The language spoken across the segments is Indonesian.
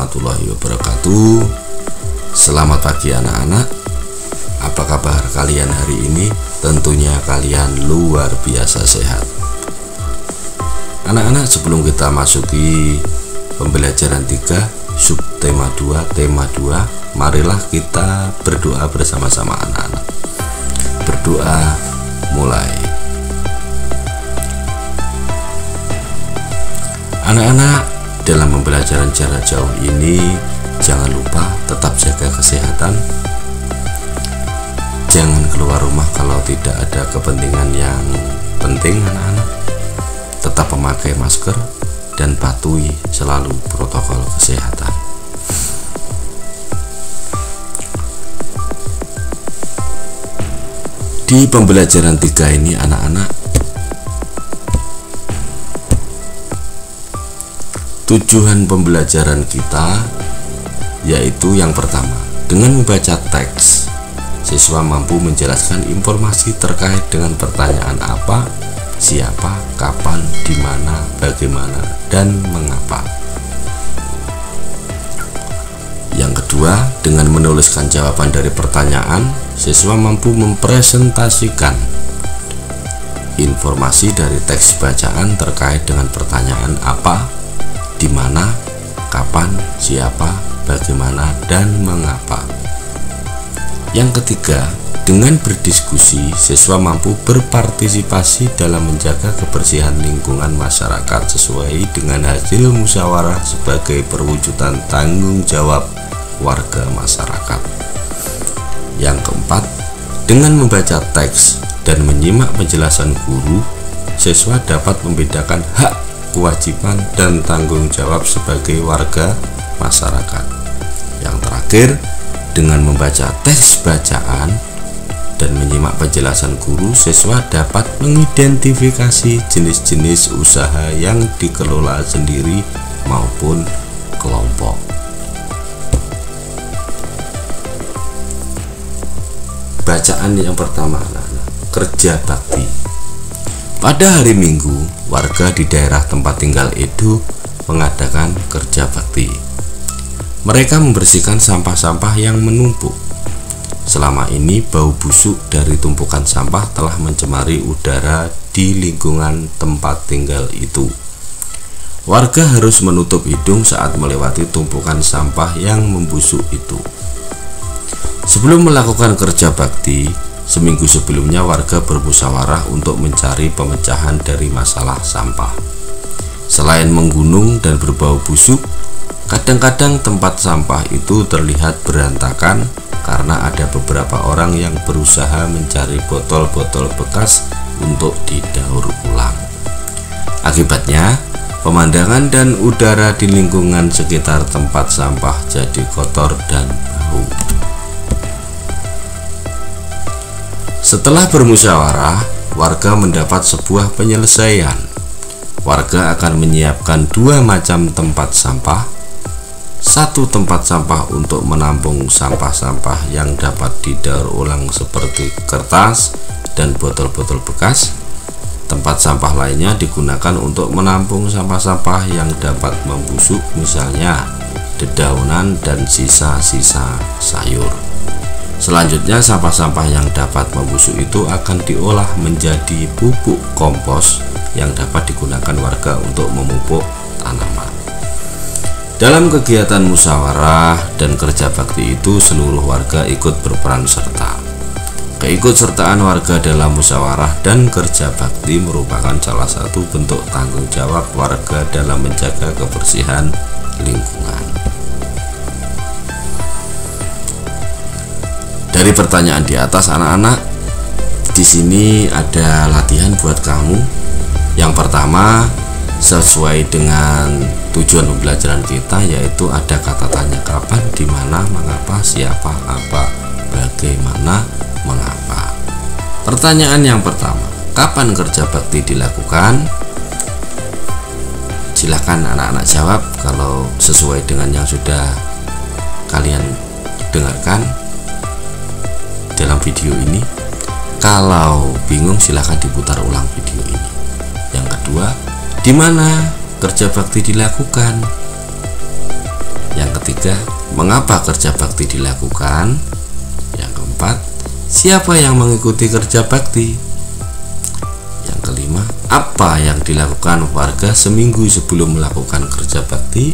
warahmatullahi wabarakatuh. Selamat pagi anak-anak. Apa kabar kalian hari ini? Tentunya kalian luar biasa sehat. Anak-anak, sebelum kita masuki pembelajaran 3 subtema 2 tema 2, marilah kita berdoa bersama-sama anak-anak. Berdoa mulai. Anak-anak, dalam pembelajaran jarak jauh ini jangan lupa tetap jaga kesehatan. Jangan keluar rumah kalau tidak ada kepentingan yang penting anak-anak. Tetap memakai masker dan patuhi selalu protokol kesehatan. Di pembelajaran 3 ini anak-anak, tujuan pembelajaran kita yaitu yang pertama, dengan membaca teks, siswa mampu menjelaskan informasi terkait dengan pertanyaan apa, siapa, kapan, di mana, bagaimana, dan mengapa. Yang kedua, dengan menuliskan jawaban dari pertanyaan, siswa mampu mempresentasikan informasi dari teks bacaan terkait dengan pertanyaan apa, di mana, kapan, siapa, bagaimana, dan mengapa. Yang ketiga, dengan berdiskusi, siswa mampu berpartisipasi dalam menjaga kebersihan lingkungan masyarakat sesuai dengan hasil musyawarah sebagai perwujudan tanggung jawab warga masyarakat. Yang keempat, dengan membaca teks dan menyimak penjelasan guru, siswa dapat membedakan hak, kewajiban, dan tanggung jawab sebagai warga masyarakat. Yang terakhir, dengan membaca teks bacaan dan menyimak penjelasan guru, siswa dapat mengidentifikasi jenis-jenis usaha yang dikelola sendiri maupun kelompok. Bacaan yang pertama adalah kerja bakti. Pada hari Minggu, warga di daerah tempat tinggal Edo mengadakan kerja bakti. Mereka membersihkan sampah-sampah yang menumpuk. Selama ini bau busuk dari tumpukan sampah telah mencemari udara di lingkungan tempat tinggal itu. Warga harus menutup hidung saat melewati tumpukan sampah yang membusuk itu. Sebelum melakukan kerja bakti, seminggu sebelumnya warga bermusyawarah untuk mencari pemecahan dari masalah sampah. Selain menggunung dan berbau busuk, kadang-kadang tempat sampah itu terlihat berantakan karena ada beberapa orang yang berusaha mencari botol-botol bekas untuk didaur ulang. Akibatnya, pemandangan dan udara di lingkungan sekitar tempat sampah jadi kotor dan bau. Setelah bermusyawarah, warga mendapat sebuah penyelesaian. Warga akan menyiapkan 2 macam tempat sampah. Satu tempat sampah untuk menampung sampah-sampah yang dapat didaur ulang seperti kertas dan botol-botol bekas. Tempat sampah lainnya digunakan untuk menampung sampah-sampah yang dapat membusuk, misalnya dedaunan dan sisa-sisa sayur. Selanjutnya, sampah-sampah yang dapat membusuk itu akan diolah menjadi pupuk kompos yang dapat digunakan warga untuk memupuk tanaman. Dalam kegiatan musyawarah dan kerja bakti itu, seluruh warga ikut berperan serta. Keikutsertaan warga dalam musyawarah dan kerja bakti merupakan salah satu bentuk tanggung jawab warga dalam menjaga kebersihan lingkungan. Dari pertanyaan di atas anak-anak, di sini ada latihan buat kamu. Yang pertama, sesuai dengan tujuan pembelajaran kita, yaitu ada kata tanya kapan, di mana, mengapa, siapa, apa, bagaimana, mengapa. Pertanyaan yang pertama, kapan kerja bakti dilakukan? Silahkan anak-anak jawab kalau sesuai dengan yang sudah kalian dengarkan dalam video ini. Kalau bingung silahkan diputar ulang video ini. Yang kedua, di mana kerja bakti dilakukan? Yang ketiga, mengapa kerja bakti dilakukan? Yang keempat, siapa yang mengikuti kerja bakti? Yang kelima, apa yang dilakukan warga seminggu sebelum melakukan kerja bakti?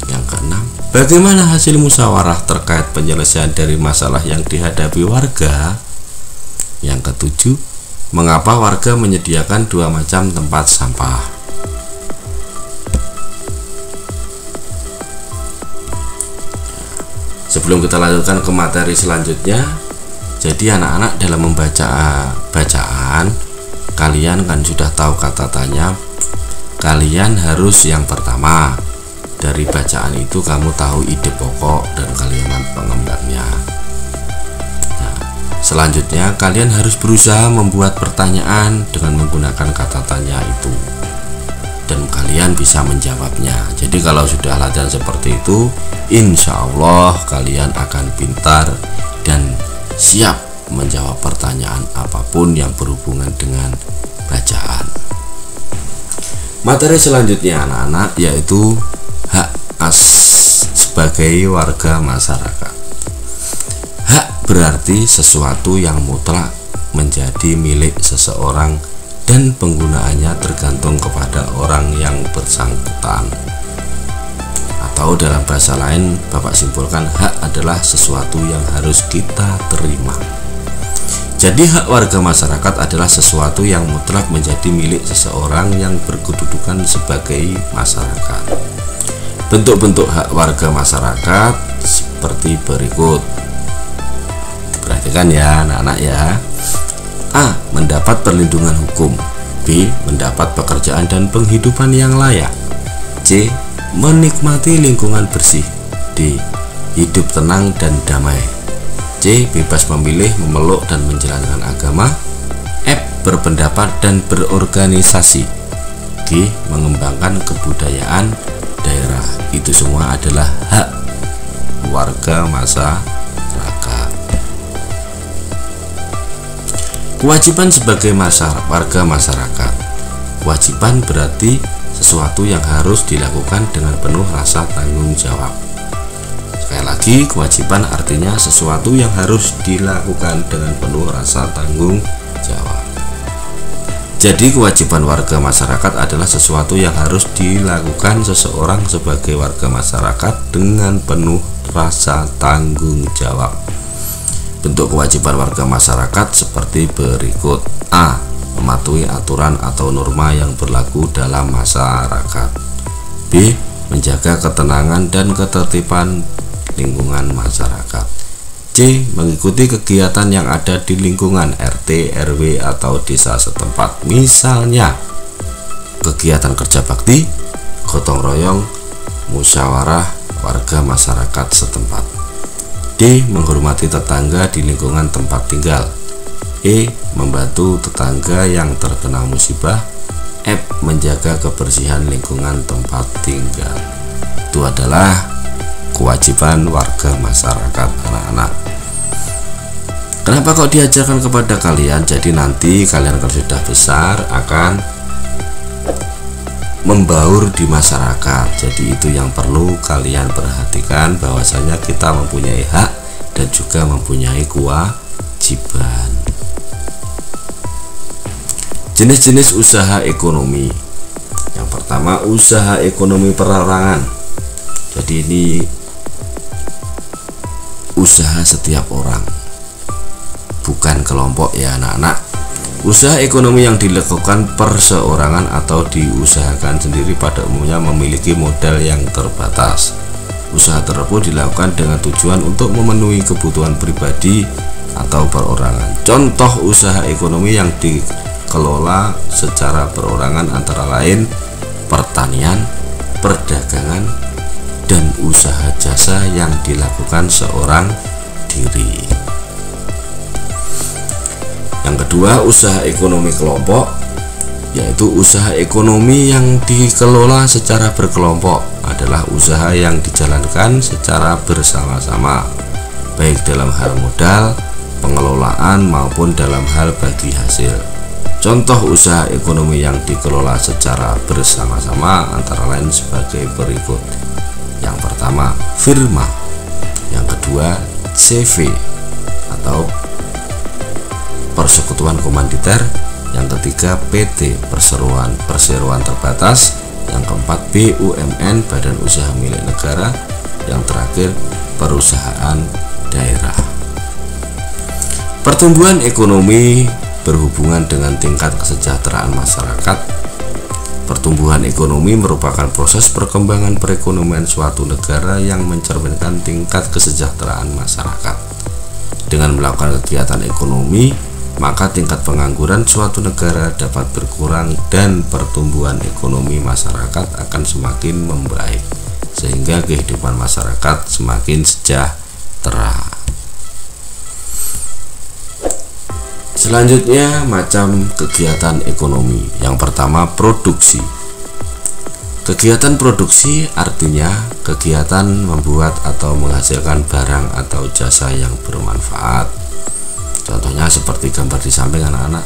Yang keenam, bagaimana hasil musyawarah terkait penyelesaian dari masalah yang dihadapi warga? Yang ketujuh, mengapa warga menyediakan 2 macam tempat sampah? Sebelum kita lanjutkan ke materi selanjutnya, jadi anak-anak dalam membaca bacaan, kalian kan sudah tahu kata tanya. Kalian harus yang pertama, dari bacaan itu kamu tahu ide pokok dan kalimat pengembangnya. Nah, selanjutnya kalian harus berusaha membuat pertanyaan dengan menggunakan kata tanya itu, dan kalian bisa menjawabnya. Jadi kalau sudah latihan seperti itu, insya Allah kalian akan pintar dan siap menjawab pertanyaan apapun yang berhubungan dengan bacaan. Materi selanjutnya anak-anak yaitu hak sebagai warga masyarakat. Hak berarti sesuatu yang mutlak menjadi milik seseorang dan penggunaannya tergantung kepada orang yang bersangkutan. Atau dalam bahasa lain, Bapak simpulkan, hak adalah sesuatu yang harus kita terima. Jadi hak warga masyarakat adalah sesuatu yang mutlak menjadi milik seseorang yang berkedudukan sebagai masyarakat. Bentuk-bentuk hak warga masyarakat seperti berikut. Perhatikan ya anak-anak ya. A. Mendapat perlindungan hukum. B. Mendapat pekerjaan dan penghidupan yang layak. C. Menikmati lingkungan bersih. D. Hidup tenang dan damai. C. Bebas memilih, memeluk dan menjalankan agama. F. Berpendapat dan berorganisasi. G. Mengembangkan kebudayaan daerah. Itu semua adalah hak warga masyarakat. Kewajiban sebagai warga masyarakat. Kewajiban berarti sesuatu yang harus dilakukan dengan penuh rasa tanggung jawab. Sekali lagi, kewajiban artinya sesuatu yang harus dilakukan dengan penuh rasa tanggung jawab. Jadi kewajiban warga masyarakat adalah sesuatu yang harus dilakukan seseorang sebagai warga masyarakat dengan penuh rasa tanggung jawab. Bentuk kewajiban warga masyarakat seperti berikut. A. Mematuhi aturan atau norma yang berlaku dalam masyarakat. B. Menjaga ketenangan dan ketertiban lingkungan masyarakat. C. Mengikuti kegiatan yang ada di lingkungan RT, RW, atau desa setempat. Misalnya kegiatan kerja bakti, gotong royong, musyawarah warga masyarakat setempat. D. Menghormati tetangga di lingkungan tempat tinggal. E. Membantu tetangga yang terkena musibah. F. Menjaga kebersihan lingkungan tempat tinggal. Itu adalah kewajiban warga masyarakat anak-anak. Kenapa kok diajarkan kepada kalian? Jadi nanti kalian kalau sudah besar akan membaur di masyarakat. Jadi itu yang perlu kalian perhatikan, bahwasanya kita mempunyai hak dan juga mempunyai kewajiban. Jenis-jenis usaha ekonomi. Yang pertama, usaha ekonomi perorangan. Jadi ini usaha setiap orang, bukan kelompok ya anak-anak. Usaha ekonomi yang dilakukan perseorangan atau diusahakan sendiri pada umumnya memiliki modal yang terbatas. Usaha tersebut dilakukan dengan tujuan untuk memenuhi kebutuhan pribadi atau perorangan. Contoh usaha ekonomi yang dikelola secara perorangan antara lain pertanian, perdagangan, dan usaha jasa yang dilakukan seorang diri. Yang kedua, usaha ekonomi kelompok, yaitu usaha ekonomi yang dikelola secara berkelompok, adalah usaha yang dijalankan secara bersama-sama, baik dalam hal modal, pengelolaan, maupun dalam hal bagi hasil. Contoh usaha ekonomi yang dikelola secara bersama-sama antara lain sebagai berikut. Yang pertama firma, yang kedua CV atau persekutuan komanditer, yang ketiga PT perseroan terbatas, yang keempat BUMN badan usaha milik negara, yang terakhir perusahaan daerah. Pertumbuhan ekonomi berhubungan dengan tingkat kesejahteraan masyarakat. Pertumbuhan ekonomi merupakan proses perkembangan perekonomian suatu negara yang mencerminkan tingkat kesejahteraan masyarakat. Dengan melakukan kegiatan ekonomi, maka tingkat pengangguran suatu negara dapat berkurang dan pertumbuhan ekonomi masyarakat akan semakin membaik, sehingga kehidupan masyarakat semakin sejahtera. Selanjutnya, macam kegiatan ekonomi. Yang pertama, produksi. Kegiatan produksi artinya kegiatan membuat atau menghasilkan barang atau jasa yang bermanfaat. Contohnya seperti gambar di samping anak-anak.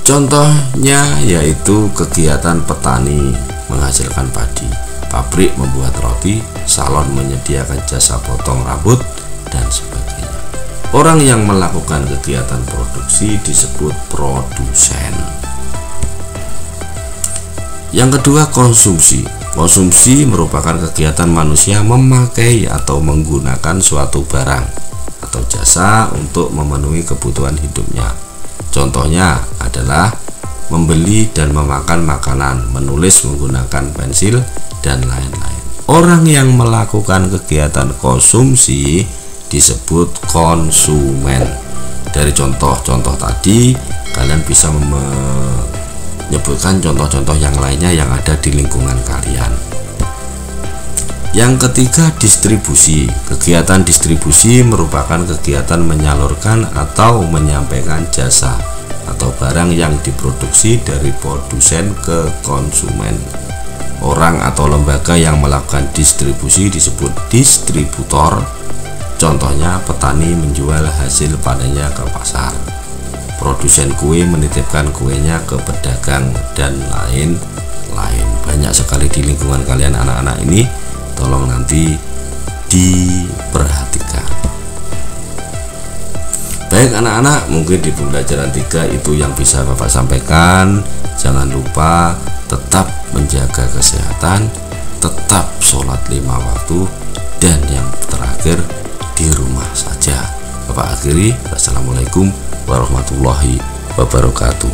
Contohnya yaitu kegiatan petani menghasilkan padi, pabrik membuat roti, salon menyediakan jasa potong rambut, dan sebagainya. Orang yang melakukan kegiatan produksi disebut produsen. Yang kedua, konsumsi. Konsumsi merupakan kegiatan manusia memakai atau menggunakan suatu barang atau jasa untuk memenuhi kebutuhan hidupnya. Contohnya adalah membeli dan memakan makanan, menulis menggunakan pensil, dan lain-lain. Orang yang melakukan kegiatan konsumsi disebut konsumen. Dari contoh-contoh tadi, kalian bisa menyebutkan contoh-contoh yang lainnya yang ada di lingkungan kalian. Yang ketiga, distribusi. Kegiatan distribusi merupakan kegiatan menyalurkan atau menyampaikan jasa atau barang yang diproduksi dari produsen ke konsumen. Orang atau lembaga yang melakukan distribusi disebut distributor. Contohnya, petani menjual hasil panennya ke pasar, produsen kue menitipkan kuenya ke pedagang, dan lain-lain. Banyak sekali di lingkungan kalian anak-anak ini, tolong nanti diperhatikan. Baik anak-anak, mungkin di pembelajaran 3 itu yang bisa Bapak sampaikan. Jangan lupa tetap menjaga kesehatan, tetap sholat 5 waktu, dan yang terakhir di rumah saja. Bapak akhiri, wassalamualaikum warahmatullahi wabarakatuh.